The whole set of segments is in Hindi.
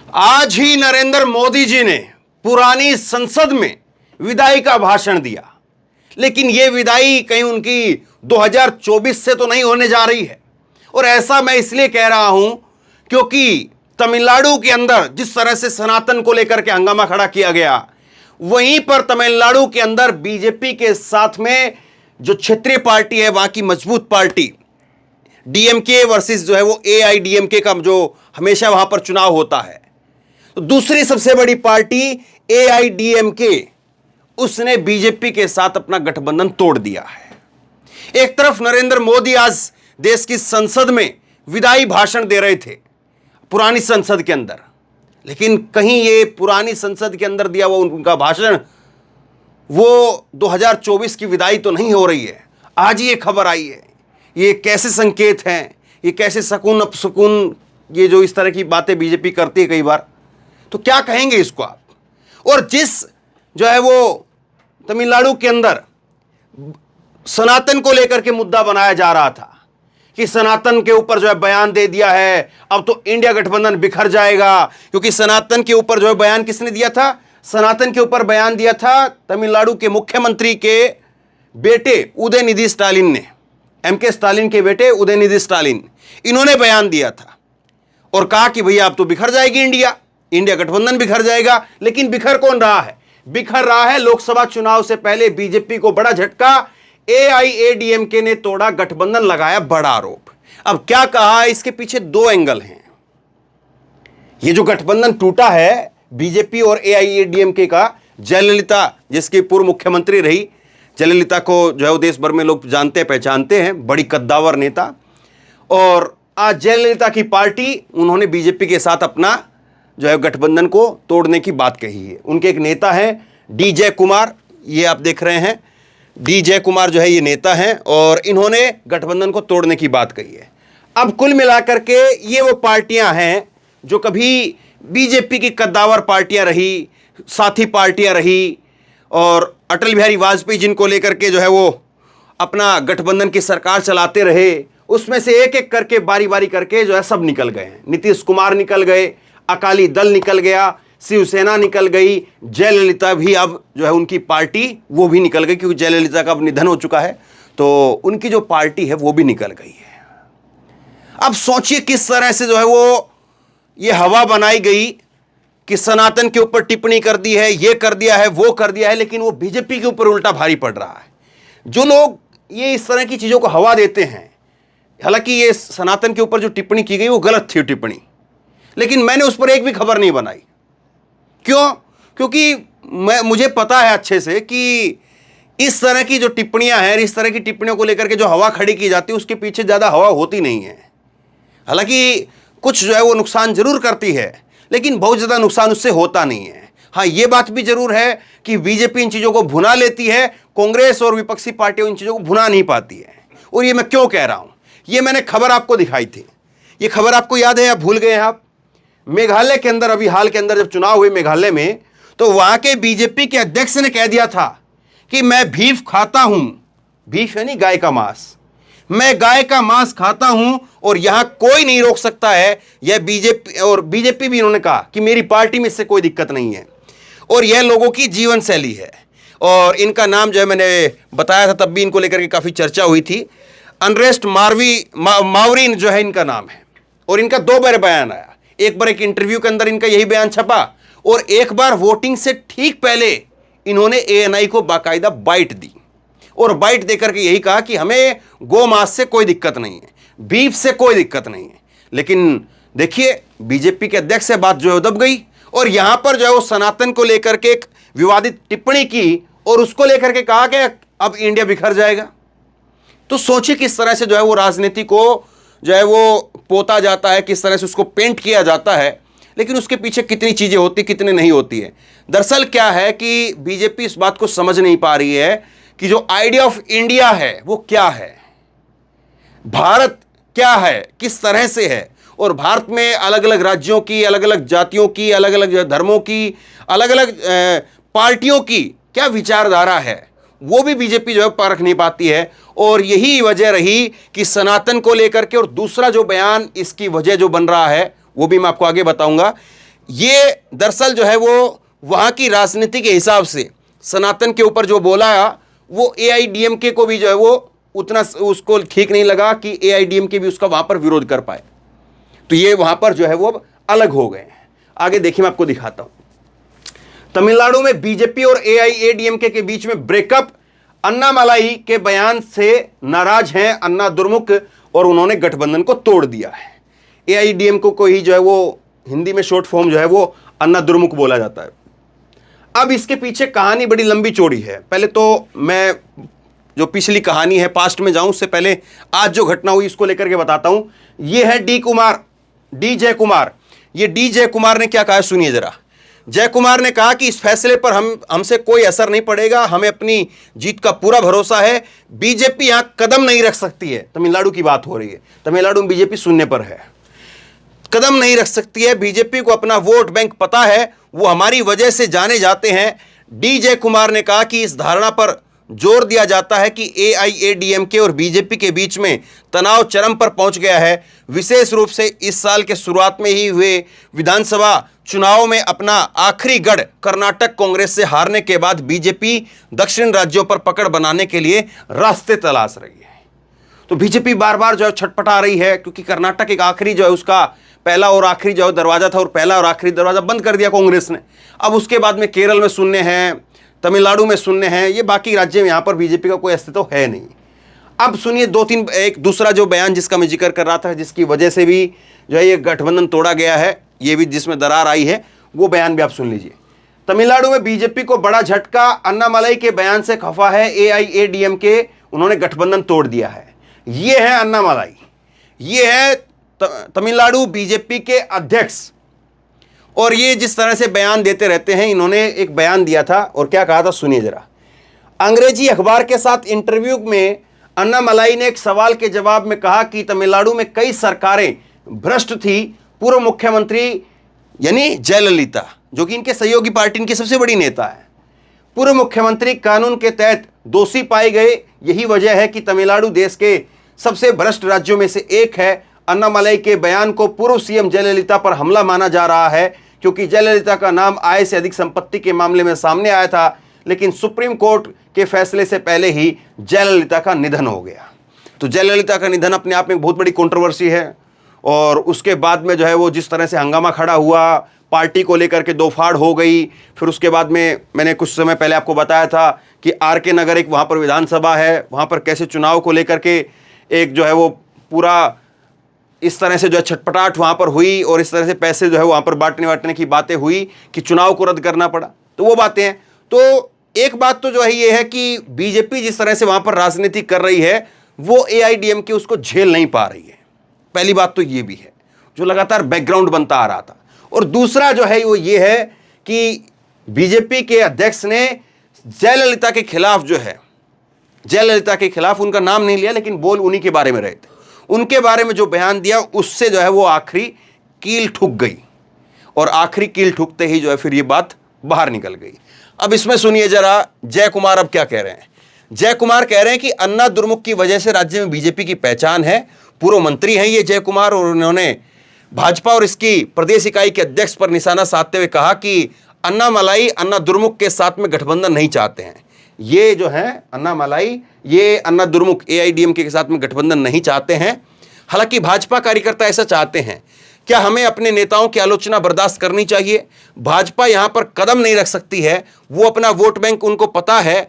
आज ही नरेंद्र मोदी जी ने पुरानी संसद में विदाई का भाषण दिया, लेकिन यह विदाई कहीं उनकी 2024 से तो नहीं होने जा रही है। और ऐसा मैं इसलिए कह रहा हूं क्योंकि तमिलनाडु के अंदर जिस तरह से सनातन को लेकर के हंगामा खड़ा किया गया, वहीं पर तमिलनाडु के अंदर बीजेपी के साथ में जो क्षेत्रीय पार्टी है, वहां की मजबूत पार्टी डीएमके वर्सेस जो है वो एआईडीएमके का जो हमेशा वहां पर चुनाव होता है, तो दूसरी सबसे बड़ी पार्टी एआईडीएमके, उसने बीजेपी के साथ अपना गठबंधन तोड़ दिया है। एक तरफ नरेंद्र मोदी आज देश की संसद में विदाई भाषण दे रहे थे पुरानी संसद के अंदर, लेकिन कहीं ये पुरानी संसद के अंदर दिया हुआ उनका भाषण वो 2024 की विदाई तो नहीं हो रही है। आज ये खबर आई है, ये कैसे संकेत हैं, ये कैसे सकून अपसकून, ये जो इस तरह की बातें बीजेपी करती है कई बार, तो क्या कहेंगे इसको आप। और जिस जो है वो तमिलनाडु के अंदर सनातन को लेकर के मुद्दा बनाया जा रहा था कि सनातन के ऊपर जो है बयान दे दिया है, अब तो इंडिया गठबंधन बिखर जाएगा, क्योंकि सनातन के ऊपर जो है बयान किसने दिया था, सनातन के ऊपर बयान दिया था तमिलनाडु के मुख्यमंत्री के बेटे उदयनिधि स्टालिन ने, एमके स्टालिन के बेटे उदयनिधि स्टालिन, इन्होंने बयान दिया था और कहा कि भैया अब तो बिखर जाएगी इंडिया गठबंधन बिखर जाएगा। लेकिन बिखर कौन रहा है, बिखर रहा है लोकसभा चुनाव से पहले बीजेपी को बड़ा झटका, एआईएडीएमके ने तोड़ा गठबंधन, लगाया बड़ा आरोप। अब क्या कहा, इसके पीछे दो एंगल हैं। ये जो गठबंधन टूटा है बीजेपी और एआईएडीएमके का, जयललिता जिसकी पूर्व मुख्यमंत्री रही, जयललिता को जो है वो देश भर में लोग जानते पहचानते हैं, बड़ी कद्दावर नेता, और आज जयललिता की पार्टी, उन्होंने बीजेपी के साथ अपना जो है गठबंधन को तोड़ने की बात कही है। उनके एक नेता हैं डी जय कुमार, ये आप देख रहे हैं, डी जय कुमार जो है ये नेता हैं और इन्होंने गठबंधन को तोड़ने की बात कही है। अब कुल मिलाकर के ये वो पार्टियां हैं जो कभी बीजेपी की कद्दावर पार्टियां रही, साथी पार्टियां रही, और अटल बिहारी वाजपेयी जिनको लेकर के जो है वो अपना गठबंधन की सरकार चलाते रहे, उसमें से एक एक करके बारी बारी करके जो है सब निकल गए हैं। नीतीश कुमार निकल गए, अकाली दल निकल गया, शिवसेना निकल गई, जयललिता भी अब जो है उनकी पार्टी वो भी निकल गई, क्योंकि जयललिता का अब निधन हो चुका है, तो उनकी जो पार्टी है वो भी निकल गई है। अब सोचिए किस तरह से जो है वो ये हवा बनाई गई कि सनातन के ऊपर टिप्पणी कर दी है, ये कर दिया है, वो कर दिया है, लेकिन वो बीजेपी के ऊपर उल्टा भारी पड़ रहा है। जो लोग ये इस तरह की चीज़ों को हवा देते हैं, हालांकि ये सनातन के ऊपर जो टिप्पणी की गई वो गलत थी टिप्पणी, लेकिन मैंने उस पर एक भी खबर नहीं बनाई। क्यों? क्योंकि मुझे पता है अच्छे से कि इस तरह की जो टिप्पणियां हैं, इस तरह की टिप्पणियों को लेकर के जो हवा खड़ी की जाती है, उसके पीछे ज़्यादा हवा होती नहीं है। हालांकि कुछ जो है वो नुकसान जरूर करती है, लेकिन बहुत ज़्यादा नुकसान उससे होता नहीं है। हाँ, ये बात भी जरूर है कि बीजेपी इन चीज़ों को भुना लेती है, कांग्रेस और विपक्षी पार्टियां इन चीज़ों को भुना नहीं पाती है। और ये मैं क्यों कह रहा हूँ, ये मैंने खबर आपको दिखाई थी, ये खबर आपको याद है या भूल गए हैं आप? मेघालय के अंदर अभी हाल के अंदर जब चुनाव हुए मेघालय में, तो वहाँ के बीजेपी के अध्यक्ष ने कह दिया था कि मैं बीफ खाता हूँ, बीफ यानी गाय का मांस, मैं गाय का मांस खाता हूं और यहां कोई नहीं रोक सकता है। यह बीजेपी, और बीजेपी भी इन्होंने कहा कि मेरी पार्टी में इससे कोई दिक्कत नहीं है, और यह लोगों की जीवन शैली है। और इनका नाम जो है मैंने बताया था, तब भी इनको लेकर के काफ़ी चर्चा हुई थी, अनरेस्ट मावरीन जो है इनका नाम है। और इनका दो बार बयान आया, एक बार एक इंटरव्यू के अंदर इनका यही बयान छपा, और एक बार वोटिंग से ठीक पहले इन्होंने एएनआई को बाकायदा बाइट दी, और बाइट देकर के यही कहा कि हमें गो मांस से कोई दिक्कत नहीं है, बीफ से कोई दिक्कत नहीं है। लेकिन देखिए बीजेपी के अध्यक्ष से बात जो है दब गई, और यहां पर जो है वो सनातन को लेकर के एक विवादित टिप्पणी की, और उसको लेकर के कहा कि अब इंडिया बिखर जाएगा। तो सोचिए किस तरह से जो है वो राजनीति को जो है वो पोता जाता है, किस तरह से उसको पेंट किया जाता है, लेकिन उसके पीछे कितनी चीज़ें होती, कितने नहीं होती है। दरअसल क्या है कि बीजेपी इस बात को समझ नहीं पा रही है कि जो आइडिया ऑफ इंडिया है वो क्या है, भारत क्या है, किस तरह से है, और भारत में अलग अलग राज्यों की, अलग अलग जातियों की, अलग अलग धर्मों की, अलग अलग पार्टियों की क्या विचारधारा है, वो भी बीजेपी जो है परख नहीं पाती है। और यही वजह रही कि सनातन को लेकर के, और दूसरा जो बयान इसकी वजह जो बन रहा है वो भी मैं आपको आगे बताऊंगा ये दरअसल जो है वो वहाँ की राजनीति के हिसाब से सनातन के ऊपर जो बोला वो एआईडीएमके को भी जो है वो उतना उसको ठीक नहीं लगा कि एआईडीएमके भी उसका वहाँ पर विरोध कर पाए, तो ये वहाँ पर जो है वो अलग हो गए हैं। आगे देखिए, मैं आपको दिखाता हूँ। तमिलनाडु में बीजेपी और एआईएडीएमके के बीच में ब्रेकअप। अन्नामलाई के बयान से नाराज हैं अन्ना दुर्मुख और उन्होंने गठबंधन को तोड़ दिया है। एआईडीएमके को ही जो है वो हिंदी में शॉर्ट फॉर्म जो है वो अन्ना दुर्मुख बोला जाता है। अब इसके पीछे कहानी बड़ी लंबी चौड़ी है। पहले तो मैं जो पिछली कहानी है पास्ट में जाऊं, उससे पहले आज जो घटना हुई इसको लेकर के बताता हूं। ये है डी जय कुमार। ये डी जय कुमार ने क्या कहा, सुनिए जरा। जय कुमार ने कहा कि इस फैसले पर हमसे कोई असर नहीं पड़ेगा, हमें अपनी जीत का पूरा भरोसा है। बीजेपी यहां कदम नहीं रख सकती है। तमिलनाडु की बात हो रही है, तमिलनाडु में बीजेपी शून्य पर है, कदम नहीं रख सकती है। बीजेपी को अपना वोट बैंक पता है, वो हमारी वजह से जाने जाते हैं। डी जय कुमार ने कहा कि इस धारणा पर जोर दिया जाता है कि एआईएडीएमके और बीजेपी के बीच में तनाव चरम पर पहुंच गया है। विशेष रूप से इस साल के शुरुआत में ही हुए विधानसभा चुनाव में अपना आखिरी गढ़ कर्नाटक कांग्रेस से हारने के बाद बीजेपी दक्षिण राज्यों पर पकड़ बनाने के लिए रास्ते तलाश रही है। तो बीजेपी बार बार जो है छटपटा रही है, क्योंकि कर्नाटक एक आखिरी जो है उसका पहला और आखिरी जो दरवाजा था, और पहला और आखिरी दरवाजा बंद कर दिया कांग्रेस ने। अब उसके बाद में केरल में शून्य है, तमिलनाडु में शून्य है, ये बाकी राज्य में यहाँ पर बीजेपी का कोई अस्तित्व है नहीं। अब सुनिए एक दूसरा जो बयान जिसका मैं जिक्र कर रहा था, जिसकी वजह से भी जो है ये गठबंधन तोड़ा गया है, ये भी जिसमें दरार आई है, वो बयान भी आप सुन लीजिए। तमिलनाडु में बीजेपी को बड़ा झटका। अन्नामलाई के बयान से खफा है एआईएडीएमके, उन्होंने गठबंधन तोड़ दिया है। ये है अन्नामलाई, ये है तमिलनाडु बीजेपी के अध्यक्ष, और ये जिस तरह से बयान देते रहते हैं, इन्होंने एक बयान दिया था और क्या कहा था, सुनिए जरा। अंग्रेजी अखबार के साथ इंटरव्यू में अन्नामलाई ने एक सवाल के जवाब में कहा कि तमिलनाडु में कई सरकारें भ्रष्ट थी। पूर्व मुख्यमंत्री यानी जयललिता, जो कि इनके सहयोगी पार्टी इनकी सबसे बड़ी नेता है, पूर्व मुख्यमंत्री कानून के तहत दोषी पाए गए। यही वजह है कि तमिलनाडु देश के सबसे भ्रष्ट राज्यों में से एक है। अन्नामलाई के बयान को पूर्व सीएम जयललिता पर हमला माना जा रहा है, क्योंकि जयललिता का नाम आय से अधिक संपत्ति के मामले में सामने आया था, लेकिन सुप्रीम कोर्ट के फैसले से पहले ही जयललिता का निधन हो गया। तो जयललिता का निधन अपने आप में एक बहुत बड़ी कंट्रोवर्सी है। और उसके बाद में जो है वो जिस तरह से हंगामा खड़ा हुआ, पार्टी को लेकर के दो फाड़ हो गई। फिर उसके बाद में मैंने कुछ समय पहले आपको बताया था कि आरके नगर एक वहाँ पर विधानसभा है, वहाँ पर कैसे चुनाव को लेकर के एक जो है वो पूरा इस तरह से जो है छटपटाहट वहाँ पर हुई, और इस तरह से पैसे जो है वहाँ पर बांटने की बातें हुई कि चुनाव को रद्द करना पड़ा। तो वो बातें हैं। तो एक बात तो जो है ये है कि बीजेपी जिस तरह से वहाँ पर राजनीति कर रही है, वो एआईडीएमके उसको झेल नहीं पा रही है। पहली बात तो ये भी है, जो लगातार बैकग्राउंड बनता आ रहा था। और दूसरा जो है वो ये है कि बीजेपी के अध्यक्ष ने जयललिता के खिलाफ जो है, जयललिता के खिलाफ उनका नाम नहीं लिया, लेकिन बोल उन्हीं के बारे में रहे थे, उनके बारे में जो बयान दिया उससे जो है वो आखिरी कील ठुक गई, और आखिरी कील ठुकते ही जो है फिर ये बात बाहर निकल गई। अब इसमें सुनिए जरा जय कुमार अब क्या कह रहे हैं। जय कुमार कह रहे हैं कि अन्ना दुर्मुख की वजह से राज्य में बीजेपी की पहचान है। पूर्व मंत्री हैं ये जय कुमार, और उन्होंने भाजपा और इसकी प्रदेश इकाई के अध्यक्ष पर निशाना साधते हुए कहा कि अन्नामलाई अन्ना दुर्मुख के साथ में गठबंधन नहीं चाहते हैं। ये जो है अन्नामलाई, ये अन्ना दुर्मुख एआईडीएमके के साथ में गठबंधन नहीं चाहते हैं। हालांकि भाजपा कार्यकर्ता ऐसा चाहते हैं। क्या हमें अपने नेताओं की आलोचना बर्दाश्त करनी चाहिए? भाजपा यहां पर कदम नहीं रख सकती है, वो अपना वोट बैंक उनको पता है।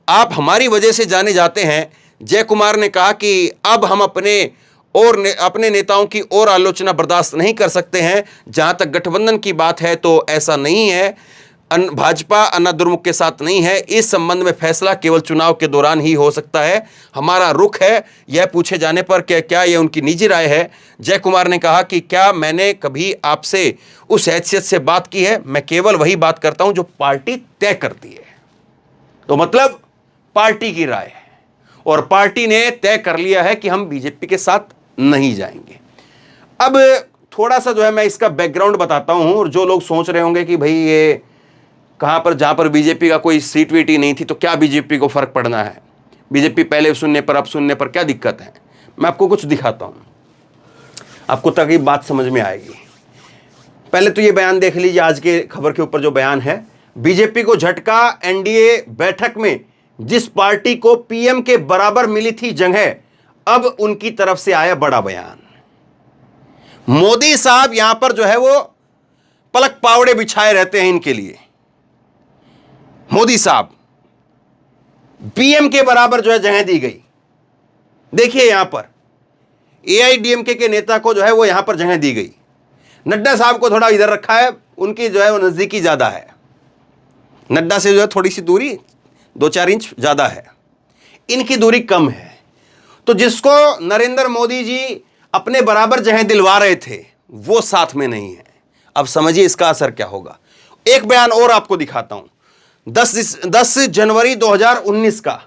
आप हमारी वजह से जाने जाते हैं। जय कुमार ने कहा कि अब हम अपने नेताओं की और आलोचना बर्दाश्त नहीं कर सकते हैं। जहां तक गठबंधन की बात है तो ऐसा नहीं है, भाजपा अन्ना दुर्मुख के साथ नहीं है। इस संबंध में फैसला केवल चुनाव के दौरान ही हो सकता है। हमारा रुख है। यह पूछे जाने पर क्या यह उनकी निजी राय है? जय कुमार ने कहा कि क्या मैंने कभी आपसे उस हैसियत से बात की है? मैं केवल वही बात करता हूं जो पार्टी तय करती है। तो मतलब पार्टी की राय है, और पार्टी ने तय कर लिया है कि हम बीजेपी के साथ नहीं जाएंगे। अब थोड़ा सा जो है मैं इसका बैकग्राउंड बताता हूं, और जो लोग सोच रहे होंगे कि भाई ये कहां पर, जहां पर बीजेपी का कोई सीट वीट ही नहीं थी तो क्या बीजेपी को फर्क पड़ना है, बीजेपी पहले सुनने पर अब सुनने पर क्या दिक्कत है, मैं आपको कुछ दिखाता हूं आपको, ताकि बात समझ में आएगी। पहले तो ये बयान देख लीजिए, आज के खबर के ऊपर जो बयान है। बीजेपी को झटका, एनडीए बैठक में जिस पार्टी को पीएम के बराबर मिली थी जगह, अब उनकी तरफ से आया बड़ा बयान। मोदी साहब यहां पर जो है वो पलक पावड़े बिछाए रहते हैं इनके लिए। मोदी साहब पीएम के बराबर जो है जगह दी गई। देखिए यहां पर एआईडीएमके के नेता को जो है वो यहां पर जगह दी गई। नड्डा साहब को थोड़ा इधर रखा है, उनकी जो है वो नजदीकी ज्यादा है। नड्डा से जो है थोड़ी सी दूरी 2-4 इंच ज्यादा है, इनकी दूरी कम है। तो जिसको नरेंद्र मोदी जी अपने बराबर जगह दिलवा रहे थे वो साथ में नहीं है। अब समझिए इसका असर क्या होगा। एक बयान और आपको दिखाता हूं, 10 जनवरी 2019 का,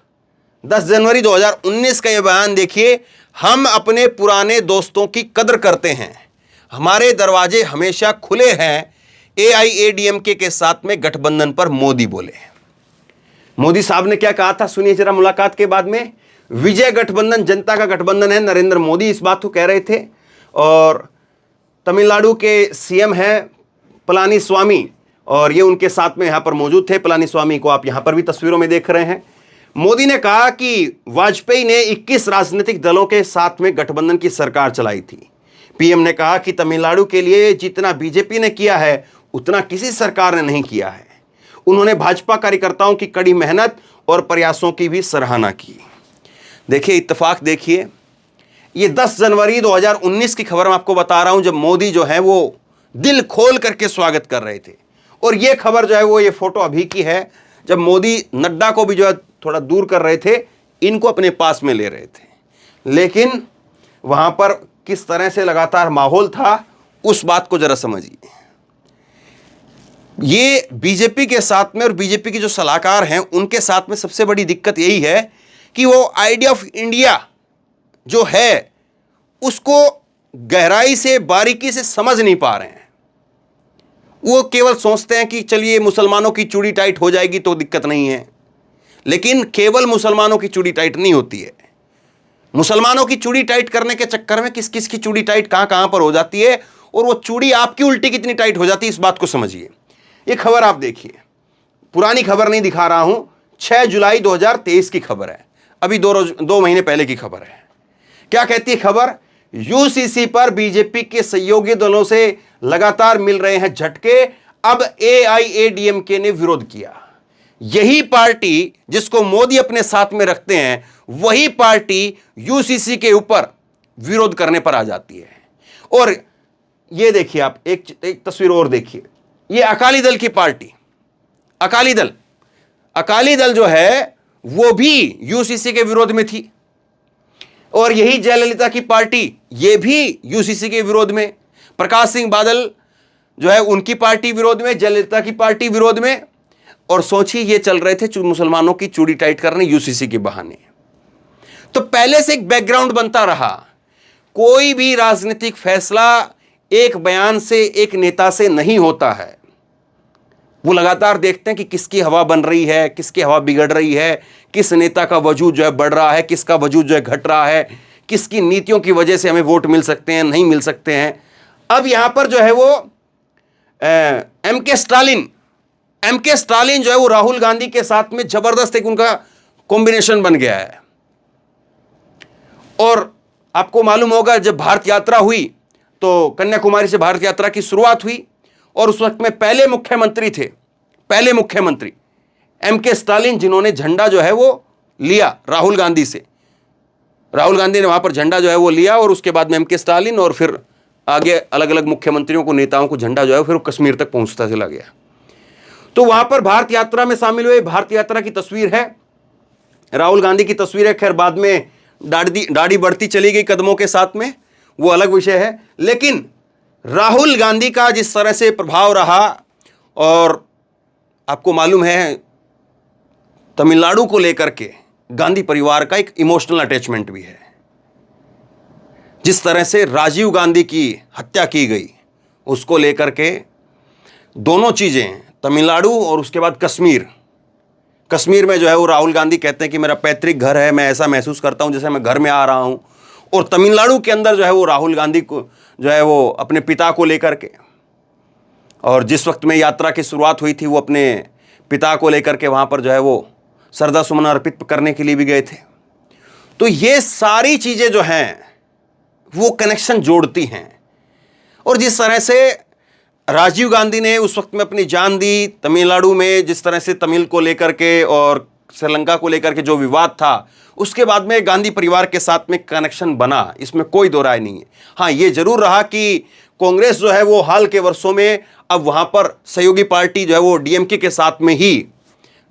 10 जनवरी 2019 का यह बयान देखिए। हम अपने पुराने दोस्तों की कदर करते हैं, हमारे दरवाजे हमेशा खुले हैं, एआईएडीएमके के साथ में गठबंधन पर मोदी बोले। मोदी साहब ने क्या कहा था सुनिए जरा मुलाकात के बाद में। विजय गठबंधन जनता का गठबंधन है, नरेंद्र मोदी इस बात को कह रहे थे। और तमिलनाडु के सीएम हैं पलानीस्वामी, और ये उनके साथ में यहां पर मौजूद थे। पलानीस्वामी को आप यहां पर भी तस्वीरों में देख रहे हैं। मोदी ने कहा कि वाजपेयी ने 21 राजनीतिक दलों के साथ में गठबंधन की सरकार चलाई थी। पीएम ने कहा कि तमिलनाडु के लिए जितना बीजेपी ने किया है उतना किसी सरकार ने नहीं किया है। उन्होंने भाजपा कार्यकर्ताओं की कड़ी मेहनत और प्रयासों की भी सराहना की। देखिए इत्तेफाक देखिए, ये 10 जनवरी 2019 की खबर मैं आपको बता रहा हूं, जब मोदी जो है वो दिल खोल करके स्वागत कर रहे थे। और ये खबर जो है वो, ये फोटो अभी की है, जब मोदी नड्डा को भी जो है थोड़ा दूर कर रहे थे, इनको अपने पास में ले रहे थे। लेकिन वहां पर किस तरह से लगातार माहौल था, उस बात को जरा समझिए। ये बीजेपी के साथ में और बीजेपी के जो सलाहकार हैं उनके साथ में सबसे बड़ी दिक्कत यही है कि वो आइडिया ऑफ इंडिया जो है उसको गहराई से बारीकी से समझ नहीं पा रहे हैं। वो केवल सोचते हैं कि चलिए मुसलमानों की चूड़ी टाइट हो जाएगी तो दिक्कत नहीं है, लेकिन केवल मुसलमानों की चूड़ी टाइट नहीं होती है। मुसलमानों की चूड़ी टाइट करने के चक्कर में किस किस की चूड़ी टाइट कहां कहां पर हो जाती है, और वो चूड़ी आपकी उल्टी कितनी टाइट हो जाती है, इस बात को समझिए। ये खबर आप देखिए, पुरानी खबर नहीं दिखा रहा हूं, 6 जुलाई 2023 की खबर है, अभी 2 महीने पहले की खबर है। क्या कहती है खबर? यूसीसी पर बीजेपी के सहयोगी दलों से लगातार मिल रहे हैं झटके, अब एआईएडीएमके ने विरोध किया। यही पार्टी जिसको मोदी अपने साथ में रखते हैं, वही पार्टी यूसीसी के ऊपर विरोध करने पर आ जाती है। और ये देखिए आप एक तस्वीर और देखिए, ये अकाली दल की पार्टी, अकाली दल जो है वो भी यूसीसी के विरोध में थी। और यही जयललिता की पार्टी, ये भी यूसीसी के विरोध में। प्रकाश सिंह बादल जो है उनकी पार्टी विरोध में, जयललिता की पार्टी विरोध में। और सोचिए ये चल रहे थे मुसलमानों की चूड़ी टाइट करने यूसीसी के बहाने। तो पहले से एक बैकग्राउंड बनता रहा। कोई भी राजनीतिक फैसला एक बयान से, एक नेता से नहीं होता है। वो लगातार देखते हैं कि किसकी हवा बन रही है, किसकी हवा बिगड़ रही है, किस नेता का वजूद जो है बढ़ रहा है, किसका वजूद जो है घट रहा है, किसकी नीतियों की वजह से हमें वोट मिल सकते हैं, नहीं मिल सकते हैं। अब यहां पर जो है वो एम के स्टालिन जो है वो राहुल गांधी के साथ में जबरदस्त एक उनका कॉम्बिनेशन बन गया है। और आपको मालूम होगा जब भारत यात्रा हुई तो कन्याकुमारी से भारत यात्रा की शुरुआत हुई, और उस वक्त में पहले मुख्यमंत्री एम के स्टालिन, जिन्होंने झंडा जो है वो लिया राहुल गांधी से। राहुल गांधी ने वहां पर झंडा जो है वो लिया, और उसके बाद में एम के स्टालिन, और फिर आगे अलग अलग मुख्यमंत्रियों को, नेताओं को झंडा जो है फिर कश्मीर तक पहुंचता चला गया। तो वहां पर भारत यात्रा में शामिल हुए। भारत यात्रा की तस्वीर है, राहुल गांधी की तस्वीर है। खैर बाद में दाढ़ी बढ़ती चली गई कदमों के साथ में, वो अलग विषय है। लेकिन राहुल गांधी का जिस तरह से प्रभाव रहा, और आपको मालूम है तमिलनाडु को लेकर के गांधी परिवार का एक इमोशनल अटैचमेंट भी है। जिस तरह से राजीव गांधी की हत्या की गई, उसको लेकर के दोनों चीजें, तमिलनाडु और उसके बाद कश्मीर में जो है वो राहुल गांधी कहते हैं कि मेरा पैतृक घर है, मैं ऐसा महसूस करता हूं जैसे मैं घर में आ रहा हूं। और तमिलनाडु के अंदर जो है वो राहुल गांधी को जो है वो अपने पिता को लेकर के, और जिस वक्त में यात्रा की शुरुआत हुई थी वो अपने पिता को लेकर के वहाँ पर जो है वो श्रद्धा सुमन अर्पित करने के लिए भी गए थे। तो ये सारी चीज़ें जो हैं वो कनेक्शन जोड़ती हैं। और जिस तरह से राजीव गांधी ने उस वक्त में अपनी जान दी तमिलनाडु में, जिस तरह से तमिल को लेकर के और श्रीलंका को लेकर के जो विवाद था, उसके बाद में गांधी परिवार के साथ में कनेक्शन बना, इसमें कोई दो राय नहीं है। हाँ, ये जरूर रहा कि कांग्रेस जो है वो हाल के वर्षों में अब वहाँ पर सहयोगी पार्टी जो है वो डीएमके के साथ में ही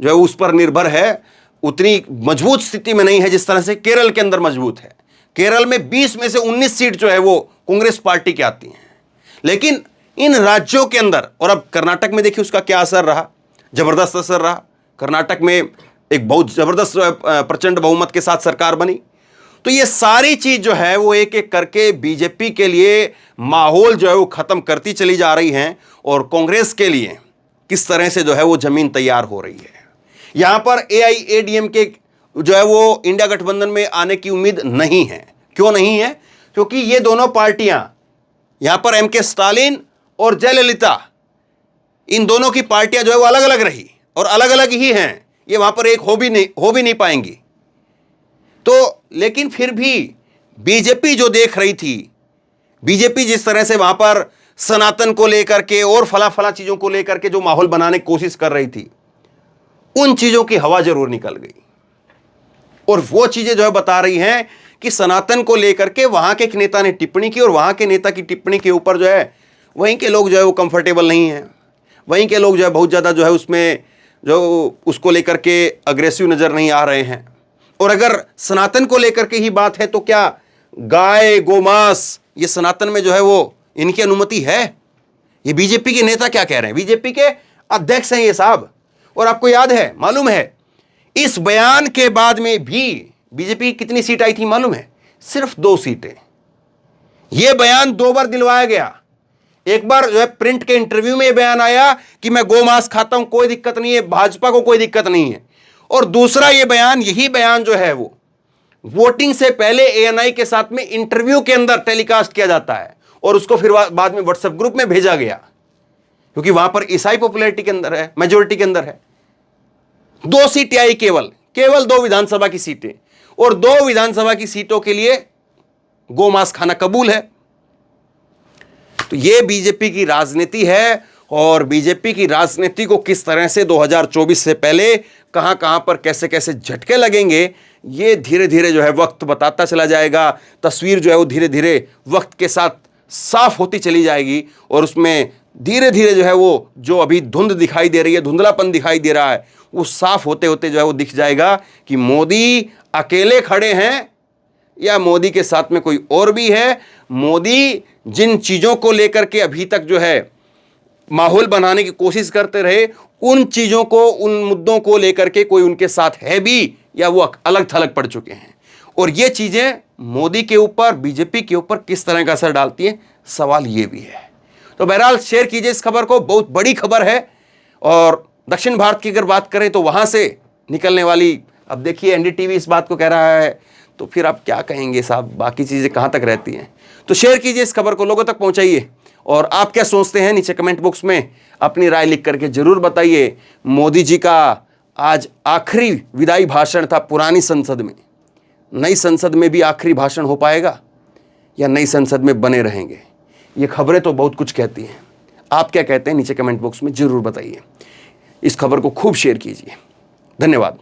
जो है उस पर निर्भर है, उतनी मजबूत स्थिति में नहीं है जिस तरह से केरल के अंदर मजबूत है। केरल में 20 में से 19 सीट जो है वो कांग्रेस पार्टी की आती हैं। लेकिन इन राज्यों के अंदर, और अब कर्नाटक में देखिए उसका क्या असर रहा, जबरदस्त असर रहा। कर्नाटक में एक बहुत जबरदस्त प्रचंड बहुमत के साथ सरकार बनी। तो ये सारी चीज जो है वो एक एक करके बीजेपी के लिए माहौल जो है वो खत्म करती चली जा रही हैं, और कांग्रेस के लिए किस तरह से जो है वो जमीन तैयार हो रही है। यहां पर एआईएडीएमके जो है वो इंडिया गठबंधन में आने की उम्मीद नहीं है। क्यों नहीं है? क्योंकि ये दोनों पार्टियां, यहां पर एमके स्टालिन और जयललिता, इन दोनों की पार्टियां जो है वो अलग अलग रही और अलग अलग ही हैं। ये वहां पर एक हो भी नहीं पाएंगी। तो लेकिन फिर भी बीजेपी जो देख रही थी, बीजेपी जिस तरह से वहां पर सनातन को लेकर के और फला चीजों को लेकर के जो माहौल बनाने की कोशिश कर रही थी, उन चीजों की हवा जरूर निकल गई। और वो चीजें जो है बता रही हैं कि सनातन को लेकर के वहां के एक नेता ने टिप्पणी की, और वहां के नेता की टिप्पणी के ऊपर जो है वहीं के लोग जो है वो कंफर्टेबल नहीं हैं। वहीं के लोग जो है बहुत ज़्यादा जो है उसमें जो उसको लेकर के अग्रेसिव नज़र नहीं आ रहे हैं। और अगर सनातन को लेकर के ही बात है तो क्या गाय गोमांस ये सनातन में जो है वो इनकी अनुमति है? ये बीजेपी के नेता क्या कह रहे हैं? बीजेपी के अध्यक्ष हैं ये साहब। और आपको याद है, मालूम है, इस बयान के बाद में भी बीजेपी की कितनी सीट आई थी मालूम है? सिर्फ 2 सीटें। यह बयान 2 बार दिलवाया गया। एक बार जो है प्रिंट के इंटरव्यू में यह बयान आया कि मैं गोमांस खाता हूं, कोई दिक्कत नहीं है, भाजपा को कोई दिक्कत नहीं है। और दूसरा यह बयान, यही बयान जो है वो वोटिंग से पहले एएनआई के साथ में इंटरव्यू के अंदर टेलीकास्ट किया जाता है, और उसको फिर बाद में व्हाट्सएप ग्रुप में भेजा गया, क्योंकि वहां पर ईसाई पॉपुलैरिटी के अंदर है, मेजोरिटी के अंदर है। 2 सीटें आई, केवल 2 विधानसभा की सीटें, और 2 विधानसभा की सीटों के लिए गोमांस खाना कबूल है। तो यह बीजेपी की राजनीति है, और बीजेपी की राजनीति को किस तरह से 2024 से पहले कहां कहां पर कैसे कैसे झटके लगेंगे, ये धीरे धीरे जो है वक्त बताता चला जाएगा। तस्वीर जो है वो धीरे धीरे वक्त के साथ साफ होती चली जाएगी, और उसमें धीरे धीरे जो है वो जो अभी धुंध दिखाई दे रही है, धुंधलापन दिखाई दे रहा है, वो साफ होते होते जो है वो दिख जाएगा कि मोदी अकेले खड़े हैं या मोदी के साथ में कोई और भी है। मोदी जिन चीज़ों को लेकर के अभी तक जो है माहौल बनाने की कोशिश करते रहे, उन चीज़ों को, उन मुद्दों को लेकर के कोई उनके साथ है भी, या वो अलग थलग पड़ चुके हैं। और ये चीज़ें मोदी के ऊपर, बीजेपी के ऊपर किस तरह का असर डालती हैं, सवाल ये भी है। तो बहरहाल शेयर कीजिए इस खबर को, बहुत बड़ी खबर है। और दक्षिण भारत की अगर बात करें तो वहाँ से निकलने वाली, अब देखिए एनडीटीवी इस बात को कह रहा है, तो फिर आप क्या कहेंगे साहब, बाकी चीज़ें कहाँ तक रहती हैं। तो शेयर कीजिए इस खबर को, लोगों तक पहुँचाइए, और आप क्या सोचते हैं नीचे कमेंट बॉक्स में अपनी राय लिख करके जरूर बताइए। मोदी जी का आज आखिरी विदाई भाषण था पुरानी संसद में, नई संसद में भी आखिरी भाषण हो पाएगा या नई संसद में बने रहेंगे? ये खबरें तो बहुत कुछ कहती हैं। आप क्या कहते हैं नीचे कमेंट बॉक्स में जरूर बताइए। इस खबर को खूब शेयर कीजिए। धन्यवाद।